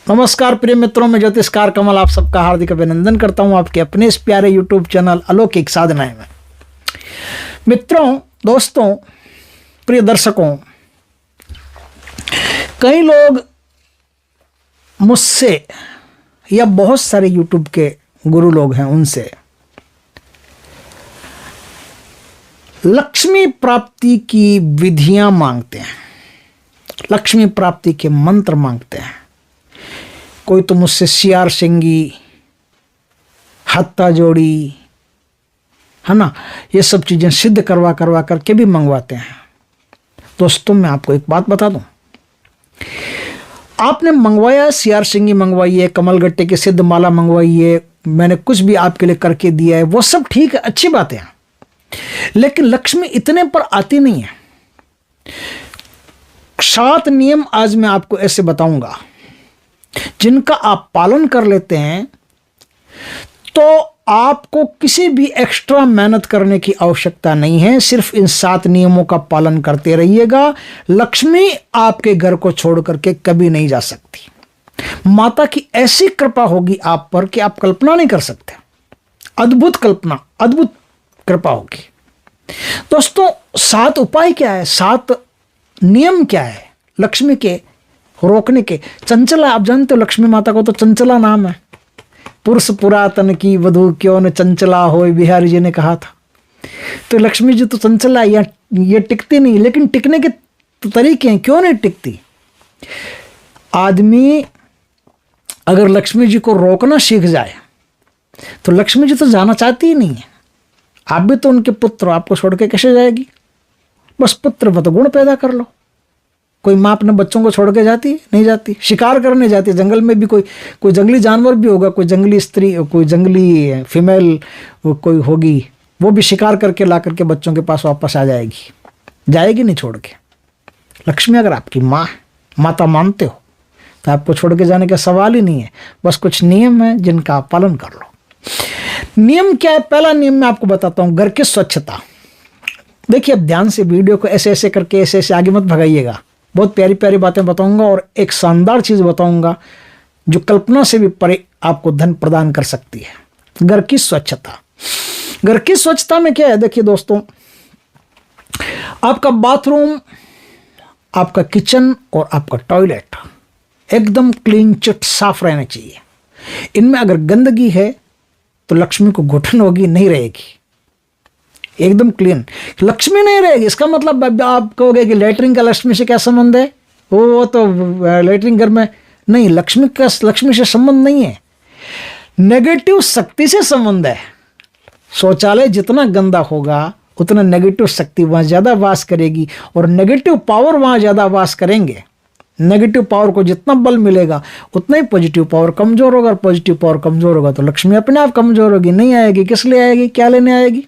नमस्कार प्रिय मित्रों, मैं ज्योतिषकार कमल आप सबका हार्दिक अभिनंदन करता हूं आपके अपने इस प्यारे यूट्यूब चैनल अलौकिक साधनाएं में। मित्रों, दोस्तों, प्रिय दर्शकों, कई लोग मुझसे या बहुत सारे यूट्यूब के गुरु लोग हैं उनसे लक्ष्मी प्राप्ति की विधियां मांगते हैं, लक्ष्मी प्राप्ति के मंत्र मांगते हैं। कोई तो मुझसे सियार सिंगी, हत्ता जोड़ी, है ना, ये सब चीज़ें सिद्ध करवा करके भी मंगवाते हैं। दोस्तों, मैं आपको एक बात बता दूं, आपने मंगवाया, सियार सिंगी मंगवाई है, कमलगट्टे की सिद्ध माला मंगवाई है, मैंने कुछ भी आपके लिए करके दिया है, वो सब ठीक है, अच्छी बातें हैं, लेकिन लक्ष्मी इतने पर आती नहीं है। 7 नियम आज मैं आपको ऐसे बताऊंगा जिनका आप पालन कर लेते हैं तो आपको किसी भी एक्स्ट्रा मेहनत करने की आवश्यकता नहीं है। सिर्फ इन 7 नियमों का पालन करते रहिएगा, लक्ष्मी आपके घर को छोड़ करके कभी नहीं जा सकती। माता की ऐसी कृपा होगी आप पर कि आप कल्पना नहीं कर सकते। अद्भुत कल्पना, अद्भुत कृपा होगी। दोस्तों, 7 उपाय क्या है, 7 नियम क्या है लक्ष्मी के रोकने के। चंचला, आप जानते हो लक्ष्मी माता को तो चंचला नाम है। पुरुष पुरातन की वधु क्यों न चंचला होय, बिहारी जी ने कहा था। तो लक्ष्मी जी तो चंचला, ये टिकती नहीं, लेकिन टिकने के तरीके हैं, क्यों नहीं टिकती। आदमी अगर लक्ष्मी जी को रोकना सीख जाए तो लक्ष्मी जी तो जाना चाहती ही नहीं है। आप भी तो उनके पुत्र, आपको छोड़ के कैसे जाएगी। बस पुत्र मत गुण पैदा कर लो। कोई माँ अपने बच्चों को छोड़ के जाती है? नहीं जाती। शिकार करने जाती है, जंगल में भी कोई जंगली जानवर भी होगा, कोई जंगली स्त्री, कोई जंगली फीमेल कोई होगी, वो भी शिकार करके ला करके बच्चों के पास वापस आ जाएगी, जाएगी नहीं छोड़ के। लक्ष्मी अगर आपकी माँ, माता मानते हो तो आपको छोड़ के जाने का सवाल ही नहीं है। बस कुछ नियम है जिनका आप पालन कर लो। नियम क्या है? पहला नियम मैं आपको बताता हूँ, घर की स्वच्छता। देखिए, अब ध्यान से वीडियो को ऐसे ऐसे करके ऐसे आगे मत भगाइएगा। बहुत प्यारी प्यारी बातें बताऊंगा और एक शानदार चीज बताऊंगा जो कल्पना से भी परे आपको धन प्रदान कर सकती है। घर की स्वच्छता। घर की स्वच्छता में क्या है, देखिए दोस्तों, आपका बाथरूम, आपका किचन और आपका टॉयलेट एकदम क्लीन चिट साफ रहना चाहिए। इनमें अगर गंदगी है तो लक्ष्मी को घुटन होगी, नहीं रहेगी। एकदम क्लीन लक्ष्मी नहीं रहेगी। इसका मतलब आप कहोगे कि लेटरिन का लक्ष्मी से क्या संबंध है, वो तो लेटरिन घर में नहीं, लक्ष्मी से संबंध नहीं है, नेगेटिव शक्ति से संबंध है। शौचालय जितना गंदा होगा उतना नेगेटिव शक्ति वहां ज्यादा वास करेगी और नेगेटिव पावर वहां ज्यादा वास करेंगे। नेगेटिव पावर को जितना बल मिलेगा उतना ही पॉजिटिव पावर कमजोर होगा, और पॉजिटिव पावर कमजोर होगा तो लक्ष्मी अपने आप कमजोर होगी, नहीं आएगी। किस लिए आएगी, क्या लेने आएगी?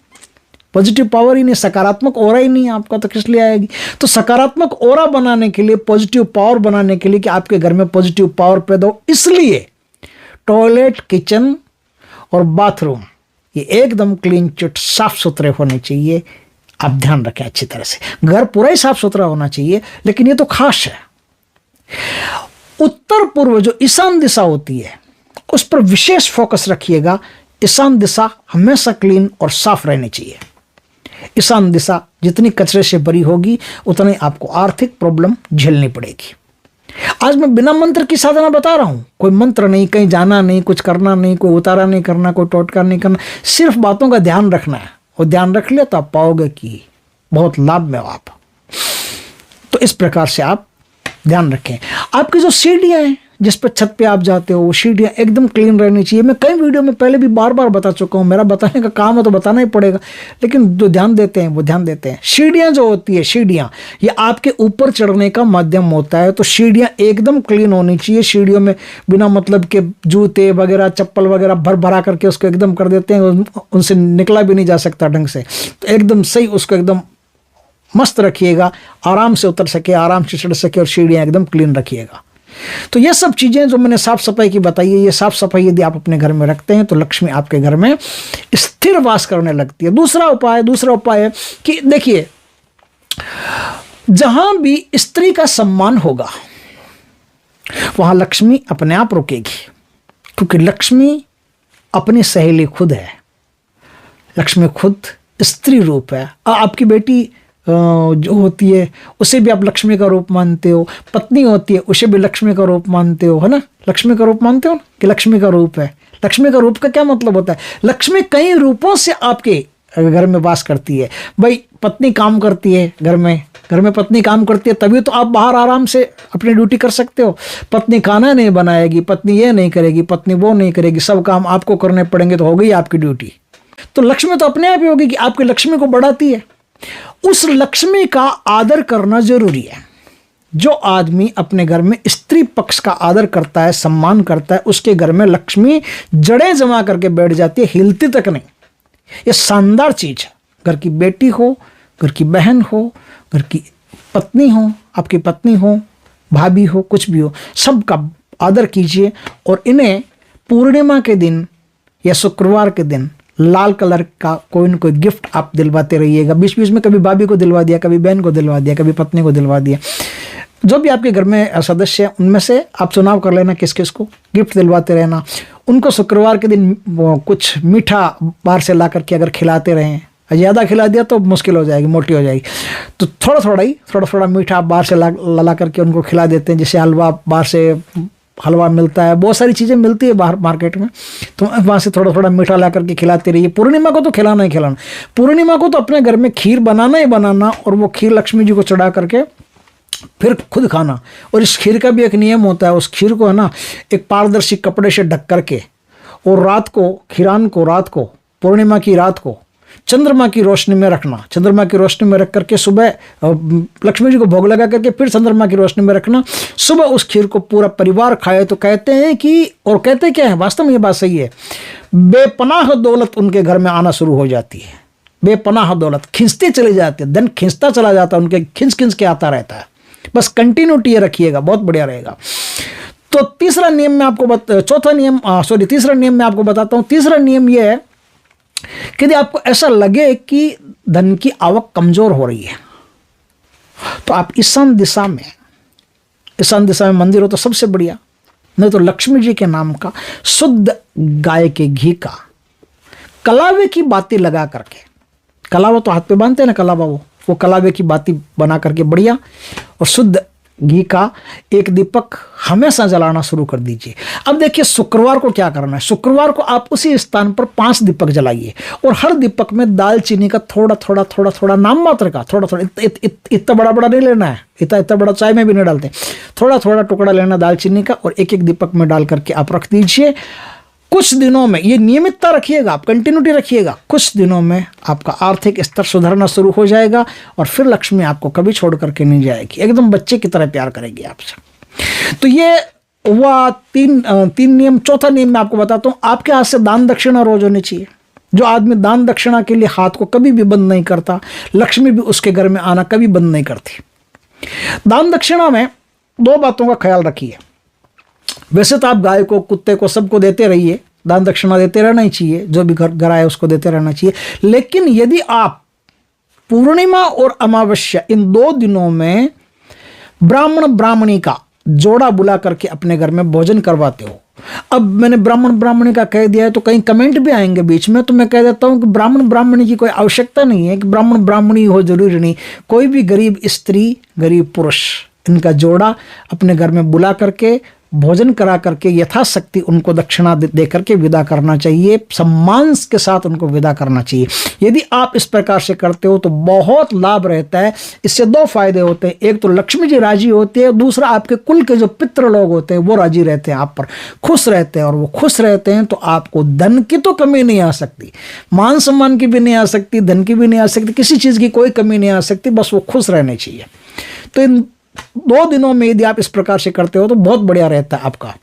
पॉजिटिव पावर ही नहीं, सकारात्मक ओरा ही नहीं आपका, तो किस लिए आएगी। तो सकारात्मक ओरा बनाने के लिए, पॉजिटिव पावर बनाने के लिए कि आपके घर में पॉजिटिव पावर पैदा हो, इसलिए टॉयलेट, किचन और बाथरूम ये एकदम क्लीन चिट साफ सुथरे होने चाहिए। आप ध्यान रखें अच्छी तरह से। घर पूरा ही साफ सुथरा होना चाहिए, लेकिन ये तो खास है। उत्तर पूर्व जो ईशान दिशा होती है उस पर विशेष फोकस रखिएगा। ईशान दिशा हमेशा क्लीन और साफ रहनी चाहिए। ईशान दिशा जितनी कचरे से भरी होगी उतनी आपको आर्थिक प्रॉब्लम झेलनी पड़ेगी। आज मैं बिना मंत्र की साधना बता रहा हूं, कोई मंत्र नहीं, कहीं जाना नहीं, कुछ करना नहीं, कोई उतारा नहीं करना, कोई टोटका नहीं करना, सिर्फ बातों का ध्यान रखना है। और ध्यान रख लिया तो आप पाओगे कि बहुत लाभ में हो आप। तो इस प्रकार से आप ध्यान रखें। आपकी जो सीढ़ियां हैं जिस पर छत पे आप जाते हो, वो सीढ़ियां एकदम क्लीन रहनी चाहिए। मैं कई वीडियो में पहले भी बार बार बता चुका हूं, मेरा बताने का काम है तो बताना ही पड़ेगा, लेकिन जो ध्यान देते हैं वो ध्यान देते हैं। सीढ़ियां जो होती है, सीढ़ियां ये आपके ऊपर चढ़ने का माध्यम होता है, तो सीढ़ियां एकदम क्लीन होनी चाहिए। सीढ़ियों में बिना मतलब के जूते वगैरह, चप्पल वगैरह भर भरा करके उसको एकदम कर देते हैं, उनसे निकला भी नहीं जा सकता ढंग से। तो एकदम सही उसको एकदम मस्त रखिएगा, आराम से उतर सके, आराम से चढ़ सके, और सीढ़ियां एकदम क्लीन रखिएगा। तो ये सब चीजें जो मैंने साफ सफाई की बताई है, ये साफ सफाई यदि आप अपने घर में रखते हैं तो लक्ष्मी आपके घर में स्थिर वास करने लगती है। दूसरा उपाय है कि देखिए, जहां भी स्त्री का सम्मान होगा, वहां लक्ष्मी अपने आप रुकेगी, क्योंकि लक्ष्मी अपनी सहेली खुद है। लक्ष्मी खुद स्त्री रूप है। आपकी बेटी जो होती है उसे भी आप लक्ष्मी का रूप मानते हो, पत्नी होती है उसे भी लक्ष्मी का रूप मानते हो, है ना? लक्ष्मी का रूप मानते हो ना कि लक्ष्मी का रूप है। लक्ष्मी का रूप का क्या मतलब होता है? लक्ष्मी कई रूपों से आपके घर में वास करती है। भाई पत्नी काम करती है घर में पत्नी काम करती है, तभी तो आप बाहर आराम से अपनी ड्यूटी कर सकते हो। पत्नी खाना नहीं बनाएगी, पत्नी ये नहीं करेगी, पत्नी वो नहीं करेगी, सब काम आपको करने पड़ेंगे, तो हो गई आपकी ड्यूटी। तो लक्ष्मी तो अपने आप ही होगी कि आपकी लक्ष्मी को बढ़ाती है। उस लक्ष्मी का आदर करना जरूरी है। जो आदमी अपने घर में स्त्री पक्ष का आदर करता है, सम्मान करता है, उसके घर में लक्ष्मी जड़ें जमा करके बैठ जाती है, हिलती तक नहीं। ये शानदार चीज है। घर की बेटी हो, घर की बहन हो, घर की पत्नी हो, आपकी पत्नी हो, भाभी हो, कुछ भी हो, सबका आदर कीजिए। और इन्हें पूर्णिमा के दिन या शुक्रवार के दिन लाल कलर का कोई न कोई गिफ्ट आप दिलवाते रहिएगा। बीच बीच में कभी भाभी को दिलवा दिया, कभी बहन को दिलवा दिया, कभी पत्नी को दिलवा दिया। जो भी आपके घर में सदस्य हैं उनमें से आप चुनाव कर लेना किस किस को गिफ्ट दिलवाते रहना। उनको शुक्रवार के दिन कुछ मीठा बाहर से ला करके अगर खिलाते रहें, ज़्यादा खिला दिया तो मुश्किल हो जाएगी, मोटी हो जाएगी, तो थोड़ा थोड़ा मीठा बाहर से ला करके उनको खिला देते हैं। जैसे हलवा, बाहर से हलवा मिलता है, बहुत सारी चीज़ें मिलती है बाहर मार्केट में, तो वहाँ से थोड़ा थोड़ा मीठा ला करके खिलाते रहिए। पूर्णिमा को तो खिलाना ही खिलाना। पूर्णिमा को तो अपने घर में खीर बनाना ही बनाना, और वो खीर लक्ष्मी जी को चढ़ा करके फिर खुद खाना। और इस खीर का भी एक नियम होता है। उस खीर को है ना एक पारदर्शी कपड़े से ढक करके, और रात को खीरान को, रात को पूर्णिमा की रात को चंद्रमा की रोशनी में रखना। चंद्रमा की रोशनी में रख करके सुबह लक्ष्मी जी को भोग लगा करके फिर चंद्रमा की रोशनी में रखना। सुबह उस खीर को पूरा परिवार खाए तो कहते हैं कि, और कहते क्या है, वास्तव में ये बात सही है, बेपनाह दौलत उनके घर में आना शुरू हो जाती है। बेपनाह दौलत खींचते चले जाते हैं, धन खींचता चला जाता है, उनके खींच के आता रहता है। बस कंटिन्यूटी ये रखिएगा, बहुत बढ़िया रहेगा। तो तीसरा नियम मैं आपको तीसरा नियम मैं आपको बताता हूं। तीसरा नियम यह है कि यदि आपको ऐसा लगे कि धन की आवक कमजोर हो रही है, तो आप ईशान दिशा में मंदिर हो तो सबसे बढ़िया, नहीं तो लक्ष्मी जी के नाम का शुद्ध गाय के घी का कलावे की बाती लगा करके, कलावा तो हाथ पे बांधते हैं ना, कलावा, वो कलावे की बाती बना करके बढ़िया और शुद्ध घी का एक दीपक हमेशा जलाना शुरू कर दीजिए। अब देखिए शुक्रवार को क्या करना है। शुक्रवार को आप उसी स्थान पर 5 दीपक जलाइए, और हर दीपक में दालचीनी का थोड़ा थोड़ा नाम मात्र का थोड़ा इतना बड़ा नहीं लेना है, इतना बड़ा चाय में भी नहीं डालते, थोड़ा टुकड़ा लेना दालचीनी का, और एक दीपक में डाल करके आप रख दीजिए। कुछ दिनों में ये नियमितता रखिएगा, आप कंटिन्यूटी रखिएगा, कुछ दिनों में आपका आर्थिक स्तर सुधरना शुरू हो जाएगा, और फिर लक्ष्मी आपको कभी छोड़ करके नहीं जाएगी, एकदम बच्चे की तरह प्यार करेगी आपसे। तो ये हुआ तीन नियम। चौथा नियम मैं आपको बताता हूँ। आपके हाथ से दान दक्षिणा रोज होनी चाहिए। जो आदमी दान दक्षिणा के लिए हाथ को कभी भी बंद नहीं करता, लक्ष्मी भी उसके घर में आना कभी बंद नहीं करती। दान दक्षिणा में 2 बातों का ख्याल रखिए। वैसे तो आप गाय को, कुत्ते को, सबको देते रहिए, दान दक्षिणा देते रहना ही चाहिए, जो भी घर आए उसको देते रहना चाहिए। लेकिन यदि आप पूर्णिमा और अमावस्या इन 2 दिनों में ब्राह्मण ब्राह्मणी का जोड़ा बुला करके अपने घर में भोजन करवाते हो, अब मैंने ब्राह्मण ब्राह्मणी का कह दिया है तो कहीं कमेंट भी आएंगे बीच में, तो मैं कह देता हूं कि ब्राह्मण ब्राह्मणी की कोई आवश्यकता नहीं है कि ब्राह्मण ब्राह्मणी हो, जरूरी नहीं। कोई भी गरीब स्त्री, गरीब पुरुष, इनका जोड़ा अपने घर में बुला करके भोजन करा करके यथाशक्ति उनको दक्षिणा दे करके विदा करना चाहिए, सम्मान के साथ उनको विदा करना चाहिए। यदि आप इस प्रकार से करते हो तो बहुत लाभ रहता है। इससे 2 फायदे होते हैं। एक तो लक्ष्मी जी राजी होती है, दूसरा आपके कुल के जो पितृ लोग होते हैं वो राजी रहते हैं, आप पर खुश रहते हैं, और वो खुश रहते हैं तो आपको धन की तो कमी नहीं आ सकती, मान सम्मान की भी नहीं आ सकती, धन की भी नहीं आ सकती, किसी चीज़ की कोई कमी नहीं आ सकती, बस वो खुश रहने चाहिए। तो इन 2 दिनों में यदि आप इस प्रकार से करते हो तो बहुत बढ़िया रहता है आपका।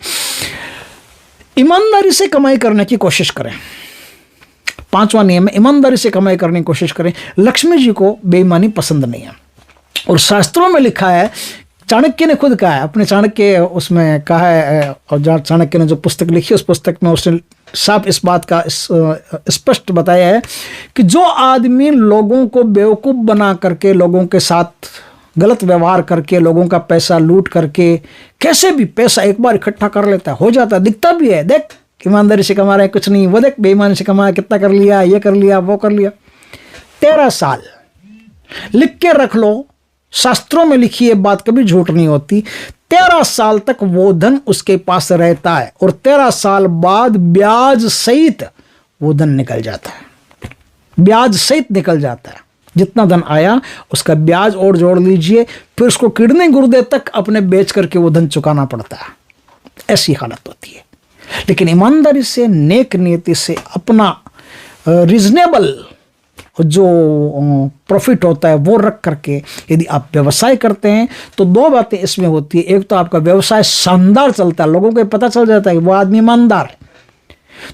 ईमानदारी से कमाई करने की कोशिश करें। 5वां नियम है, ईमानदारी से कमाई करने की कोशिश करें। लक्ष्मी जी को बेईमानी पसंद नहीं है, और शास्त्रों में लिखा है, चाणक्य ने खुद कहा है, अपने चाणक्य उसमें कहा है, और जहाँ चाणक्य ने जो पुस्तक लिखी उस पुस्तक में उसने साफ इस बात का स्पष्ट बताया है कि जो आदमी लोगों को बेवकूफ़ बना करके लोगों के साथ गलत व्यवहार करके, लोगों का पैसा लूट करके, कैसे भी पैसा एक बार इकट्ठा कर लेता है, हो जाता है, दिखता भी है, देख ईमानदारी से कमा रहे हैं कुछ नहीं, वो देख बेईमानी से कमाया कितना कर लिया, ये कर लिया वो कर लिया। 13 साल लिख के रख लो, शास्त्रों में लिखी ये बात कभी झूठ नहीं होती। 13 साल तक वो धन उसके पास रहता है और 13 साल बाद ब्याज सहित वो धन निकल जाता है, ब्याज सहित निकल जाता है। जितना धन आया उसका ब्याज और जोड़ लीजिए, फिर उसको किडनी गुर्दे तक अपने बेच करके वो धन चुकाना पड़ता है। ऐसी हालत होती है। लेकिन ईमानदारी से, नेक नीति से अपना रीजनेबल जो प्रॉफिट होता है वो रख करके यदि आप व्यवसाय करते हैं तो 2 बातें इसमें होती है। एक तो आपका व्यवसाय शानदार चलता है, लोगों को पता चल जाता है कि वो आदमी ईमानदार है,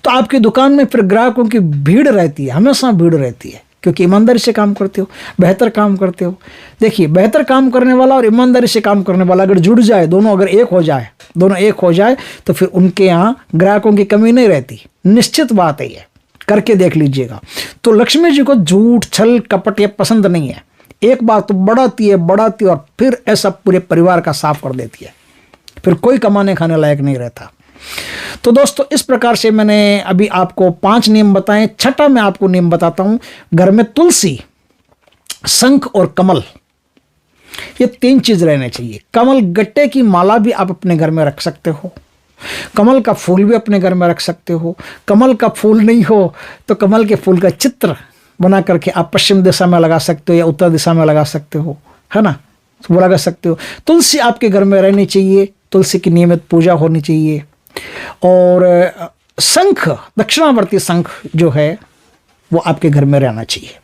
तो आपकी दुकान में फिर ग्राहकों की भीड़ रहती है, हमेशा भीड़ रहती है, क्योंकि ईमानदारी से काम करते हो, बेहतर काम करते हो। देखिए, बेहतर काम करने वाला और ईमानदारी से काम करने वाला अगर जुड़ जाए, दोनों अगर एक हो जाए तो फिर उनके यहाँ ग्राहकों की कमी नहीं रहती। निश्चित बात है, ये करके देख लीजिएगा। तो लक्ष्मी जी को झूठ, छल, कपट ये पसंद नहीं है। एक बार तो बढ़ाती है और फिर ऐसा पूरे परिवार का साफ कर देती है, फिर कोई कमाने खाने लायक नहीं रहता। तो दोस्तों, इस प्रकार से मैंने अभी आपको 5 नियम बताए। छठा मैं आपको नियम बताता हूं। घर में तुलसी, शंख और कमल, ये 3 चीज रहने चाहिए। कमल गट्टे की माला भी आप अपने घर में रख सकते हो, कमल का फूल भी अपने घर में रख सकते हो। कमल का फूल नहीं हो तो कमल के फूल का चित्र बना करके आप पश्चिम दिशा में लगा सकते हो या उत्तर दिशा में लगा सकते हो, है ना, वो लगा सकते हो। तुलसी आपके घर में रहनी चाहिए, तुलसी की नियमित पूजा होनी चाहिए। और शंख, दक्षिणावर्ती शंख जो है वो आपके घर में रहना चाहिए,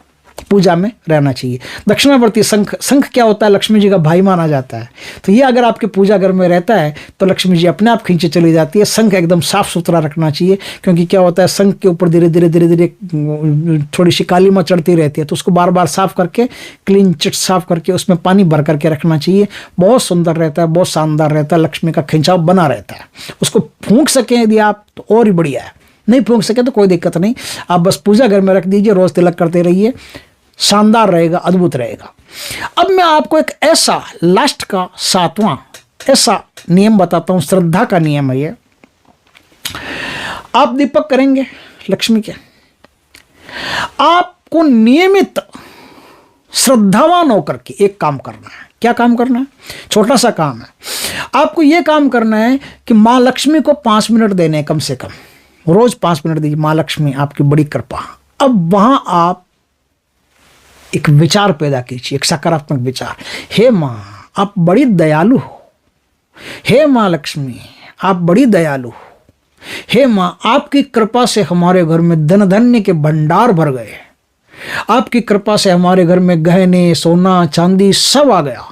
पूजा में रहना चाहिए। दक्षिणावर्ती शंख, शंख क्या होता है, लक्ष्मी जी का भाई माना जाता है। तो ये अगर आपके पूजा घर में रहता है तो लक्ष्मी जी अपने आप खींचे चली जाती है। शंख एकदम साफ सुथरा रखना चाहिए, क्योंकि क्या होता है, शंख के ऊपर धीरे धीरे थोड़ी सी काली माँ चढ़ती रहती है, तो उसको बार बार साफ करके, क्लीन चिट साफ करके उसमें पानी भर करके रखना चाहिए। बहुत सुंदर रहता है, बहुत शानदार रहता है, लक्ष्मी का खिंचाव बना रहता है। उसको फूंक सकें यदि आप तो और ही बढ़िया है, नहीं फूंक सके तो कोई दिक्कत नहीं, आप बस पूजा घर में रख दीजिए, रोज तिलक करते रहिए, शानदार रहेगा, अद्भुत रहेगा। अब मैं आपको एक ऐसा लास्ट का 7वां ऐसा नियम बताता हूं, श्रद्धा का नियम है ये। आप दीपक करेंगे लक्ष्मी के, आपको नियमित श्रद्धावान होकर के एक काम करना है। क्या काम करना है? छोटा सा काम है। आपको यह काम करना है कि मां लक्ष्मी को 5 मिनट देने, कम से कम रोज 5 मिनट दीजिए। मां लक्ष्मी आपकी बड़ी कृपा। अब वहां आप एक विचार पैदा कीजिए, एक सकारात्मक विचार। हे मां, आप बड़ी दयालु हो। हे मां लक्ष्मी, आप बड़ी दयालु हो। हे मां, आपकी कृपा से हमारे घर में धन धान्य के भंडार भर गए। आपकी कृपा से हमारे घर में गहने, सोना, चांदी सब आ गया।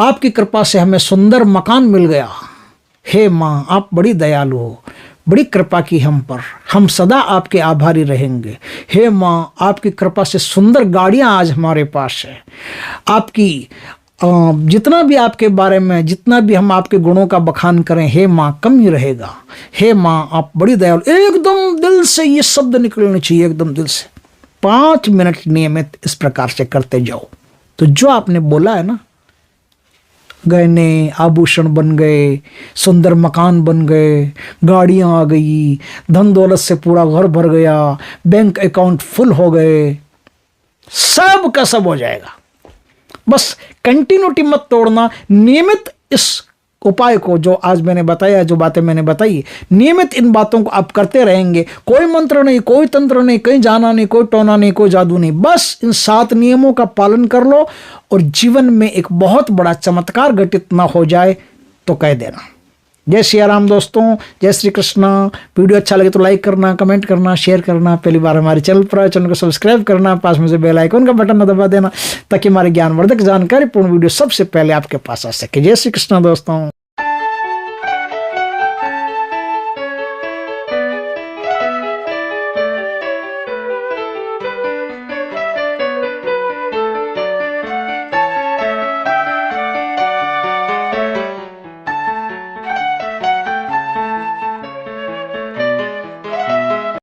आपकी कृपा से हमें सुंदर मकान मिल गया। हे मां, आप बड़ी दयालु हो, बड़ी कृपा की हम पर, हम सदा आपके आभारी रहेंगे। हे मां, आपकी कृपा से सुंदर गाड़ियां आज हमारे पास है। आपकी जितना भी आपके बारे में, जितना भी हम आपके गुणों का बखान करें, हे मां, कम ही रहेगा। हे मां, आप बड़ी दयालु। एकदम दिल से ये शब्द निकलने चाहिए, एकदम दिल से। 5 मिनट नियमित इस प्रकार से करते जाओ, तो जो आपने बोला है ना, गहने आभूषण बन गए, सुंदर मकान बन गए, गाड़ियां आ गई, धन दौलत से पूरा घर भर गया, बैंक अकाउंट फुल हो गए, सब का सब हो जाएगा। बस कंटिन्यूटी मत तोड़ना। नियमित इस उपाय को जो आज मैंने बताया, जो बातें मैंने बताई, नियमित इन बातों को आप करते रहेंगे। कोई मंत्र नहीं, कोई तंत्र नहीं, कहीं जाना नहीं, कोई टोना नहीं, कोई जादू नहीं। बस इन 7 नियमों का पालन कर लो और जीवन में एक बहुत बड़ा चमत्कार घटित ना हो जाए तो कह देना। जय श्री राम दोस्तों, जय श्री कृष्णा। वीडियो अच्छा लगे तो लाइक करना, कमेंट करना, शेयर करना। पहली बार हमारे चैनल पर आए, चैनल को सब्सक्राइब करना, पास में से बेल आइकन का बटन दबा देना, ताकि हमारे ज्ञानवर्धक जानकारी पूर्ण वीडियो सबसे पहले आपके पास आ सके। जय श्री कृष्णा दोस्तों।